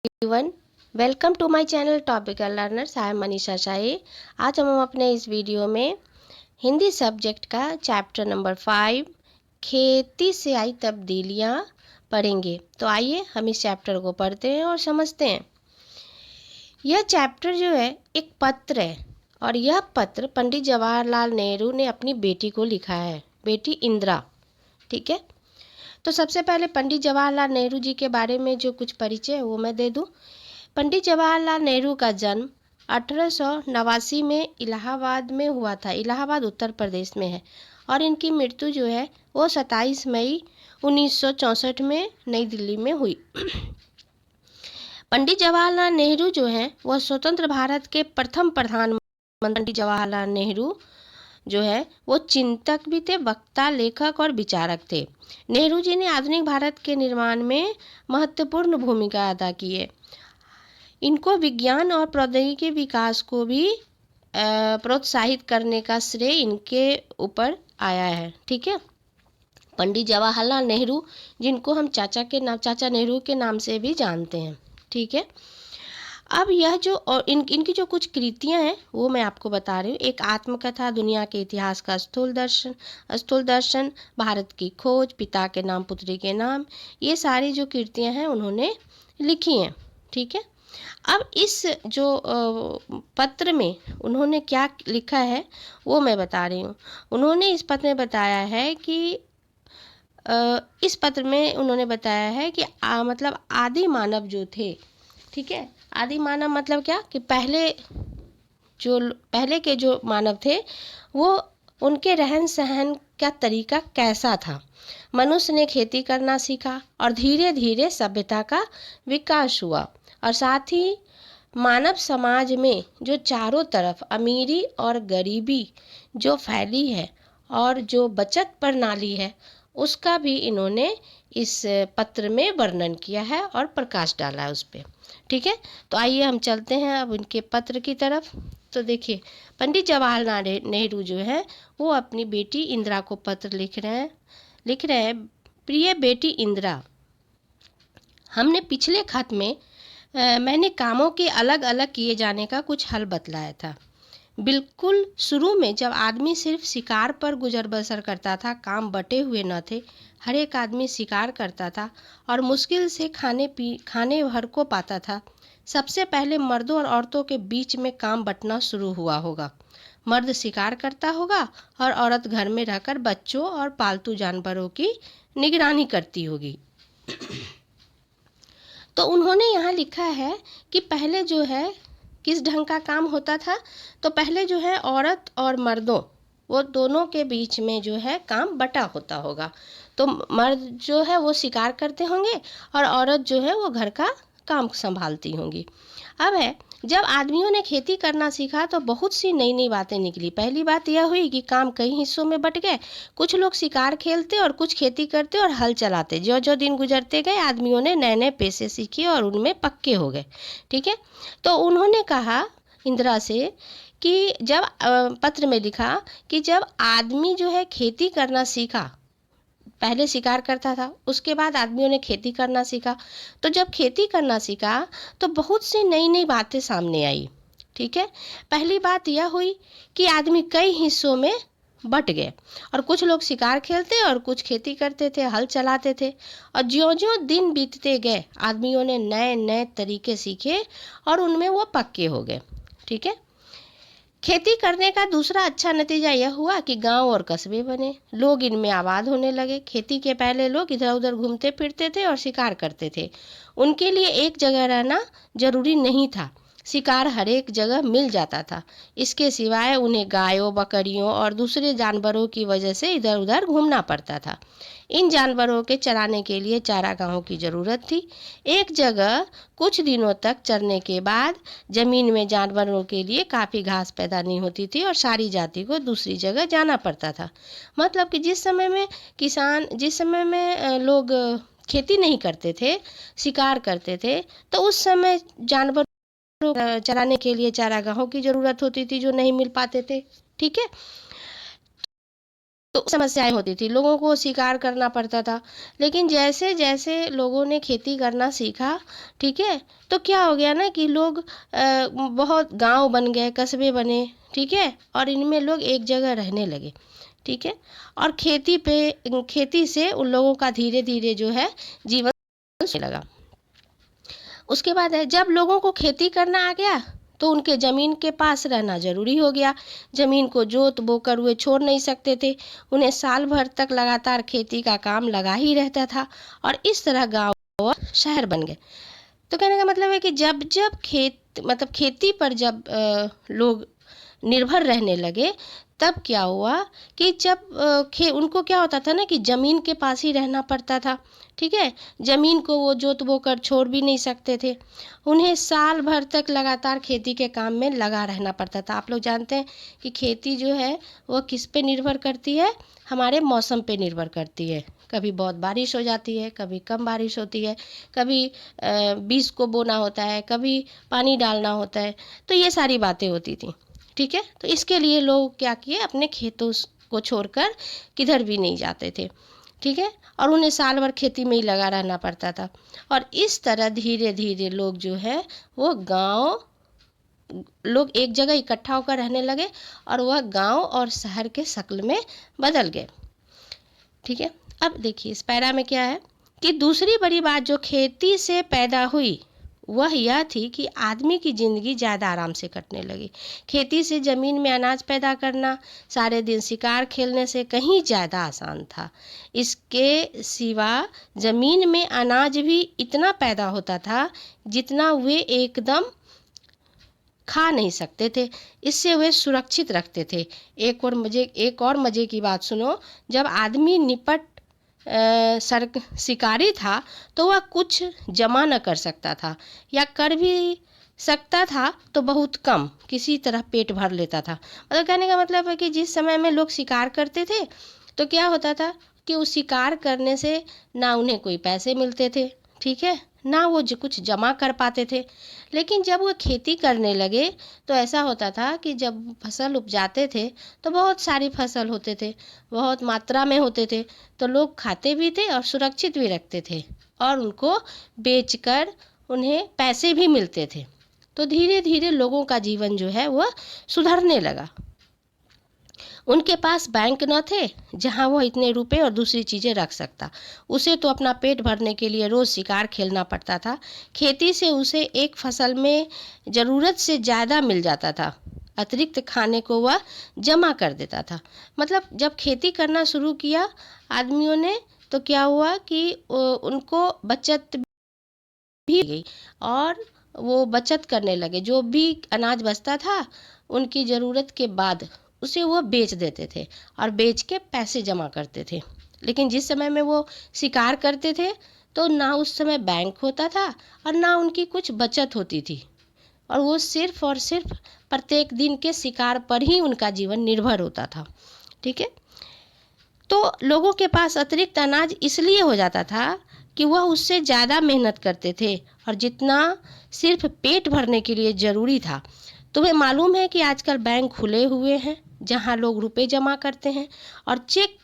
Everyone, welcome to my channel topical learners. I am Manisha Shahi. आज हम अपने इस वीडियो में हिंदी सब्जेक्ट का चैप्टर नंबर 5 खेती से आई तब्दीलियाँ पढ़ेंगे। तो आइए हम इस चैप्टर को पढ़ते हैं और समझते हैं। यह चैप्टर जो है एक पत्र है और यह पत्र पंडित जवाहरलाल नेहरू ने अपनी बेटी को लिखा है, बेटी इंदिरा। ठीक है, तो सबसे पहले पंडित जवाहरलाल नेहरू जी के बारे में जो कुछ परिचय है वो मैं दे दूं। पंडित जवाहरलाल नेहरू का जन्म 1889 में इलाहाबाद में हुआ था। इलाहाबाद उत्तर प्रदेश में है और इनकी मृत्यु जो है वो 27 मई 1964 में नई दिल्ली में हुई। पंडित जवाहरलाल नेहरू जो है वह स्वतंत्र भारत के प्रथम प्रधानमंत्री। पंडित जवाहरलाल नेहरू जो है वो चिंतक भी थे, वक्ता, लेखक और विचारक थे। नेहरू जी ने आधुनिक भारत के निर्माण में महत्वपूर्ण भूमिका अदा की है। इनको विज्ञान और प्रौद्योगिकी विकास को भी प्रोत्साहित करने का श्रेय इनके ऊपर आया है। ठीक है, पंडित जवाहरलाल नेहरू जिनको हम चाचा नेहरू के नाम से भी जानते हैं। ठीक है, अब यह जो और इनकी जो कुछ कृतियां हैं वो मैं आपको बता रही हूँ। एक आत्मकथा, दुनिया के इतिहास का स्थूल दर्शन, भारत की खोज, पिता के नाम पुत्री के नाम, ये सारी जो कृतियां हैं उन्होंने लिखी हैं। ठीक है, अब इस जो पत्र में उन्होंने क्या लिखा है वो मैं बता रही हूँ। उन्होंने इस पत्र में बताया है कि इस पत्र में उन्होंने बताया है कि मतलब आदि मानव जो थे, ठीक है, आदि मानव मतलब क्या कि पहले के जो मानव थे वो उनके रहन सहन का तरीका कैसा था। मनुष्य ने खेती करना सीखा और धीरे धीरे सभ्यता का विकास हुआ और साथ ही मानव समाज में जो चारों तरफ अमीरी और गरीबी जो फैली है और जो बचत प्रणाली है उसका भी इन्होंने इस पत्र में वर्णन किया है और प्रकाश डाला है उस पर। ठीक है, तो आइए हम चलते हैं अब उनके पत्र की तरफ। तो देखिए, पंडित जवाहरलाल नेहरू जो है वो अपनी बेटी इंदिरा को पत्र लिख रहे हैं। प्रिय बेटी इंदिरा, हमने पिछले खत में मैंने कामों के अलग अलग किए जाने का कुछ हल बतलाया था। बिल्कुल शुरू में जब आदमी सिर्फ शिकार पर गुजर बसर करता था, काम बटे हुए न थे, हर एक आदमी शिकार करता था और मुश्किल से खाने भर को पाता था। सबसे पहले मर्दों और औरतों के बीच में काम बंटना शुरू हुआ होगा। मर्द शिकार करता होगा और औरत घर में रहकर बच्चों और पालतू जानवरों की निगरानी करती होगी। तो उन्होंने यहाँ लिखा है कि पहले जो है किस ढंग का काम होता था। तो पहले जो है औरत और मर्दों वो दोनों के बीच में जो है काम बटा होता होगा। तो मर्द जो है वो शिकार करते होंगे और औरत जो है वो घर का काम संभालती होंगी। अब है, जब आदमियों ने खेती करना सीखा तो बहुत सी नई नई बातें निकली। पहली बात यह हुई कि काम कई हिस्सों में बट गए। कुछ लोग शिकार खेलते और कुछ खेती करते और हल चलाते। जो जो दिन गुजरते गए आदमियों ने नए नए पेशे सीखे और उनमें पक्के हो गए। ठीक है, तो उन्होंने कहा इंदिरा से कि जब पत्र में लिखा कि जब आदमी जो है खेती करना सीखा, पहले शिकार करता था, उसके बाद आदमियों ने खेती करना सीखा। तो जब खेती करना सीखा तो बहुत सी नई नई बातें सामने आई। ठीक है, पहली बात यह हुई कि आदमी कई हिस्सों में बट गए और कुछ लोग शिकार खेलते और कुछ खेती करते थे, हल चलाते थे। और ज्यों ज्यों दिन बीतते गए आदमियों ने नए नए तरीके सीखे और उनमें वो पक्के हो गए। ठीक है, खेती करने का दूसरा अच्छा नतीजा यह हुआ कि गांव और कस्बे बने, लोग इनमें आबाद होने लगे। खेती के पहले लोग इधर उधर घूमते फिरते थे और शिकार करते थे। उनके लिए एक जगह रहना जरूरी नहीं था, शिकार हर एक जगह मिल जाता था। इसके सिवाय उन्हें गायों, बकरियों और दूसरे जानवरों की वजह से इधर उधर घूमना पड़ता था। इन जानवरों के चराने के लिए चारागाहों की ज़रूरत थी। एक जगह कुछ दिनों तक चरने के बाद जमीन में जानवरों के लिए काफ़ी घास पैदा नहीं होती थी और सारी जाति को दूसरी जगह जाना पड़ता था। मतलब कि जिस समय में लोग खेती नहीं करते थे, शिकार करते थे, तो उस समय जानवर चराने के लिए चारागाहों की ज़रूरत होती थी जो नहीं मिल पाते थे। ठीक है, तो समस्याएं होती थी, लोगों को शिकार करना पड़ता था। लेकिन जैसे जैसे लोगों ने खेती करना सीखा, ठीक है, तो क्या हो गया ना कि लोग बहुत गांव बन गए, कस्बे बने, ठीक है, और इनमें लोग एक जगह रहने लगे, ठीक है, और खेती से उन लोगों का धीरे धीरे जो है जीवन होने लगा। उसके बाद है, जब लोगों को खेती करना आ गया तो उनके ज़मीन के पास रहना ज़रूरी हो गया। ज़मीन को जोत बोकर वे छोड़ नहीं सकते थे, उन्हें साल भर तक लगातार खेती का काम लगा ही रहता था, और इस तरह गांव और शहर बन गए। तो कहने का मतलब है कि जब जब खेती पर जब लोग निर्भर रहने लगे, तब क्या हुआ कि जब उनको क्या होता था ना कि ज़मीन के पास ही रहना पड़ता था, ठीक है, ज़मीन को वो जोत बो कर छोड़ भी नहीं सकते थे, उन्हें साल भर तक लगातार खेती के काम में लगा रहना पड़ता था। आप लोग जानते हैं कि खेती जो है वो किस पे निर्भर करती है, हमारे मौसम पे निर्भर करती है। कभी बहुत बारिश हो जाती है, कभी कम बारिश होती है, कभी बीज को बोना होता है, कभी पानी डालना होता है, तो ये सारी बातें होती थी, ठीक है। तो इसके लिए लोग क्या किए, अपने खेतों को छोड़कर किधर भी नहीं जाते थे, ठीक है, और उन्हें साल भर खेती में ही लगा रहना पड़ता था। और इस तरह धीरे धीरे लोग जो है वो लोग एक जगह इकट्ठा होकर रहने लगे, और वह गांव और शहर के शक्ल में बदल गए, ठीक है। अब देखिए इस पैरा में क्या है कि दूसरी बड़ी बात जो खेती से पैदा हुई वह यह थी कि आदमी की ज़िंदगी ज़्यादा आराम से कटने लगी। खेती से ज़मीन में अनाज पैदा करना सारे दिन शिकार खेलने से कहीं ज़्यादा आसान था। इसके सिवा ज़मीन में अनाज भी इतना पैदा होता था जितना वे एकदम खा नहीं सकते थे, इससे वे सुरक्षित रखते थे। एक और मज़े की बात सुनो, जब आदमी निपट शिकारी था तो वह कुछ जमा न कर सकता था, या कर भी सकता था तो बहुत कम, किसी तरह पेट भर लेता था। मतलब कहने का मतलब है कि जिस समय में लोग शिकार करते थे तो क्या होता था कि उस शिकार करने से ना उन्हें कोई पैसे मिलते थे, ठीक है, ना वो कुछ जमा कर पाते थे। लेकिन जब वो खेती करने लगे तो ऐसा होता था कि जब फसल उपजाते थे तो बहुत सारी फसल होते थे, बहुत मात्रा में होते थे, तो लोग खाते भी थे और सुरक्षित भी रखते थे, और उनको बेचकर उन्हें पैसे भी मिलते थे। तो धीरे धीरे लोगों का जीवन जो है वह सुधरने लगा। उनके पास बैंक न थे जहां वह इतने रुपए और दूसरी चीज़ें रख सकता। उसे तो अपना पेट भरने के लिए रोज़ शिकार खेलना पड़ता था। खेती से उसे एक फसल में ज़रूरत से ज़्यादा मिल जाता था, अतिरिक्त खाने को वह जमा कर देता था। मतलब जब खेती करना शुरू किया आदमियों ने, तो क्या हुआ कि उनको बचत भी गई, और वो बचत करने लगे। जो भी अनाज बचता था उनकी ज़रूरत के बाद उसे वो बेच देते थे, और बेच के पैसे जमा करते थे। लेकिन जिस समय में वो शिकार करते थे तो ना उस समय बैंक होता था और ना उनकी कुछ बचत होती थी, और वो सिर्फ और सिर्फ प्रत्येक दिन के शिकार पर ही उनका जीवन निर्भर होता था, ठीक है। तो लोगों के पास अतिरिक्त अनाज इसलिए हो जाता था कि वह उससे ज़्यादा मेहनत करते थे, और जितना सिर्फ पेट भरने के लिए ज़रूरी था। तुम्हें मालूम है कि आजकल बैंक खुले हुए हैं जहां लोग रुपए जमा करते हैं और चेक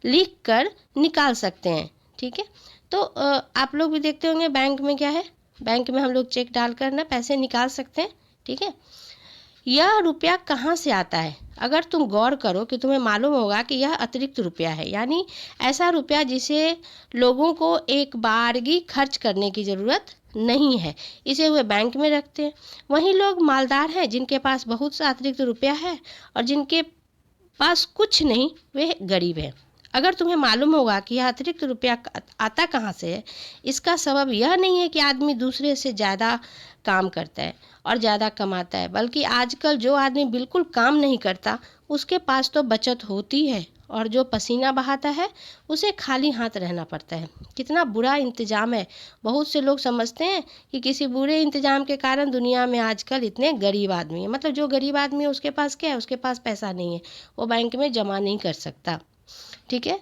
लिख कर निकाल सकते हैं, ठीक है। तो आप लोग भी देखते होंगे बैंक में क्या है, बैंक में हम लोग चेक डालकर ना पैसे निकाल सकते हैं, ठीक है। यह रुपया कहाँ से आता है, अगर तुम गौर करो कि तुम्हें मालूम होगा कि यह अतिरिक्त रुपया है, यानी ऐसा रुपया जिसे लोगों को एक बारगी खर्च करने की ज़रूरत नहीं है, इसे वे बैंक में रखते हैं। वहीं लोग मालदार हैं जिनके पास बहुत सा अतिरिक्त रुपया है, और जिनके पास कुछ नहीं वे गरीब हैं। अगर तुम्हें मालूम होगा कि यह अतिरिक्त रुपया आता कहाँ से है, इसका सबब यह नहीं है कि आदमी दूसरे से ज़्यादा काम करता है और ज़्यादा कमाता है, बल्कि आजकल जो आदमी बिल्कुल काम नहीं करता उसके पास तो बचत होती है, और जो पसीना बहाता है उसे खाली हाथ रहना पड़ता है। कितना बुरा इंतज़ाम है। बहुत से लोग समझते हैं कि किसी बुरे इंतज़ाम के कारण दुनिया में आजकल इतने गरीब आदमी हैं। मतलब जो गरीब आदमी है उसके पास क्या है, उसके पास पैसा नहीं है, वो बैंक में जमा नहीं कर सकता, ठीक है।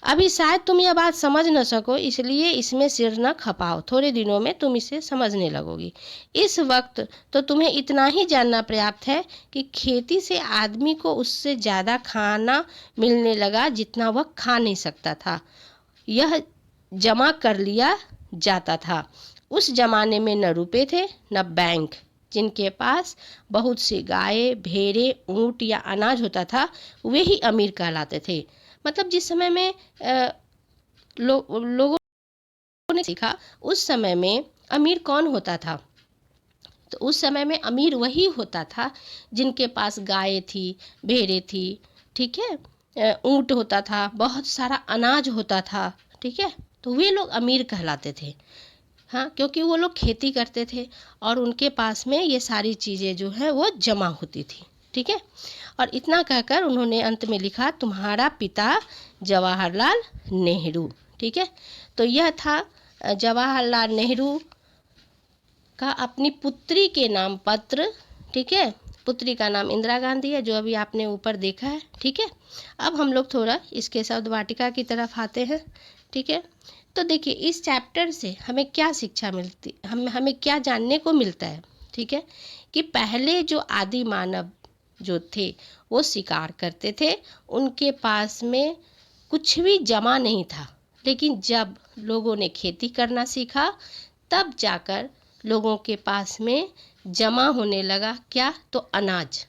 अभी शायद तुम यह बात समझ न सको, इसलिए इसमें सिर न खपाओ, थोड़े दिनों में तुम इसे समझने लगोगी। इस वक्त तो तुम्हें इतना ही जानना पर्याप्त है कि खेती से आदमी को उससे ज़्यादा खाना मिलने लगा जितना वह खा नहीं सकता था। यह जमा कर लिया जाता था। उस जमाने में न रुपए थे न बैंक। जिनके पास बहुत सी गाय, भेड़े, ऊंट या अनाज होता था वे ही अमीर कहलाते थे। मतलब जिस समय में लोगों ने सीखा, उस समय में अमीर कौन होता था? तो उस समय में अमीर वही होता था जिनके पास गाय थी, भेड़े थी, ठीक है, ऊंट होता था, बहुत सारा अनाज होता था, ठीक है, तो वे लोग अमीर कहलाते थे। हाँ, क्योंकि वो लोग खेती करते थे और उनके पास में ये सारी चीज़ें जो है वो जमा होती थी, ठीक है। और इतना कहकर उन्होंने अंत में लिखा, तुम्हारा पिता जवाहरलाल नेहरू, ठीक है। तो यह था जवाहरलाल नेहरू का अपनी पुत्री के नाम पत्र, ठीक है। पुत्री का नाम इंदिरा गांधी है, जो अभी आपने ऊपर देखा है, ठीक है। अब हम लोग थोड़ा इसके शब्द वाटिका की तरफ आते हैं, ठीक है। तो देखिए, इस चैप्टर से हमें क्या शिक्षा मिलती, हमें क्या जानने को मिलता है, ठीक है, कि पहले जो आदि मानव जो थे वो शिकार करते थे, उनके पास में कुछ भी जमा नहीं था। लेकिन जब लोगों ने खेती करना सीखा, तब जाकर लोगों के पास में जमा होने लगा क्या? तो अनाज,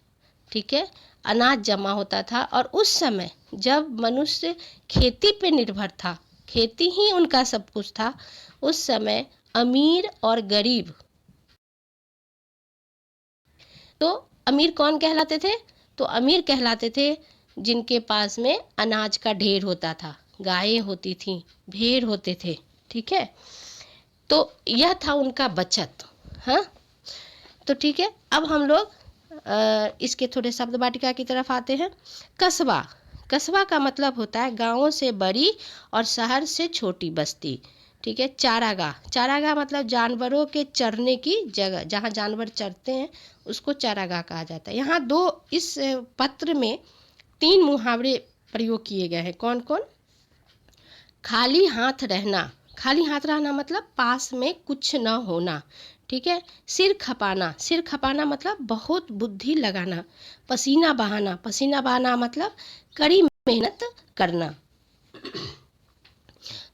ठीक है, अनाज जमा होता था। और उस समय जब मनुष्य खेती पे निर्भर था, खेती ही उनका सब कुछ था, उस समय अमीर और गरीब, तो अमीर कौन कहलाते थे? तो अमीर कहलाते थे जिनके पास में अनाज का ढेर होता था, गायें होती थीं, भेड़ होते थे, ठीक है। तो यह था उनका बचत। हाँ, तो ठीक है, अब हम लोग इसके थोड़े शब्द वाटिका की तरफ आते हैं। कस्बा, कस्बा का मतलब होता है गांवों से बड़ी और शहर से छोटी बस्ती, ठीक है। चारागाह, चारागाह मतलब जानवरों के चरने की जगह, जहाँ जानवर चरते हैं उसको चारागाह कहा जाता है। यहाँ दो, इस पत्र में 3 मुहावरे प्रयोग किए गए हैं। कौन कौन? खाली हाथ रहना, खाली हाथ रहना मतलब पास में कुछ न होना, ठीक है। सिर खपाना, सिर खपाना मतलब बहुत बुद्धि लगाना। पसीना बहाना, पसीना बहाना मतलब कड़ी मेहनत करना।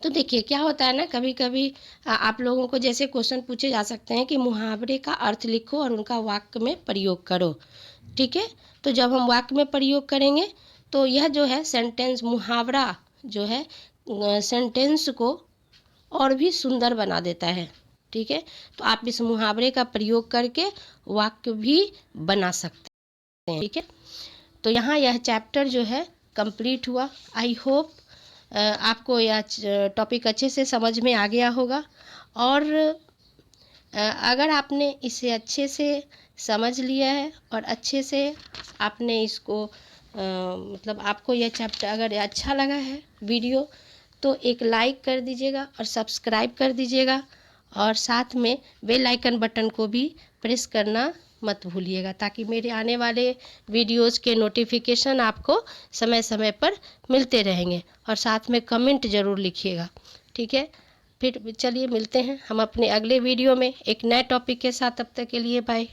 तो देखिए क्या होता है ना, कभी कभी आप लोगों को जैसे क्वेश्चन पूछे जा सकते हैं कि मुहावरे का अर्थ लिखो और उनका वाक्य में प्रयोग करो, ठीक है। तो जब हम वाक्य में प्रयोग करेंगे तो यह जो है सेंटेंस, मुहावरा जो है सेंटेंस को और भी सुंदर बना देता है, ठीक है। तो आप इस मुहावरे का प्रयोग करके वाक्य भी बना सकते हैं, ठीक है। तो यहाँ यह चैप्टर जो है कंप्लीट हुआ। आई होप आपको यह टॉपिक अच्छे से समझ में आ गया होगा। और अगर आपने इसे अच्छे से समझ लिया है और अच्छे से आपने इसको मतलब आपको यह चैप्टर अगर अच्छा लगा है वीडियो, तो एक लाइक कर दीजिएगा और सब्सक्राइब कर दीजिएगा, और साथ में बेल आइकन बटन को भी प्रेस करना मत भूलिएगा, ताकि मेरे आने वाले वीडियोज़ के नोटिफिकेशन आपको समय समय पर मिलते रहेंगे। और साथ में कमेंट ज़रूर लिखिएगा, ठीक है। फिर चलिए मिलते हैं हम अपने अगले वीडियो में एक नए टॉपिक के साथ। तब तक के लिए बाय।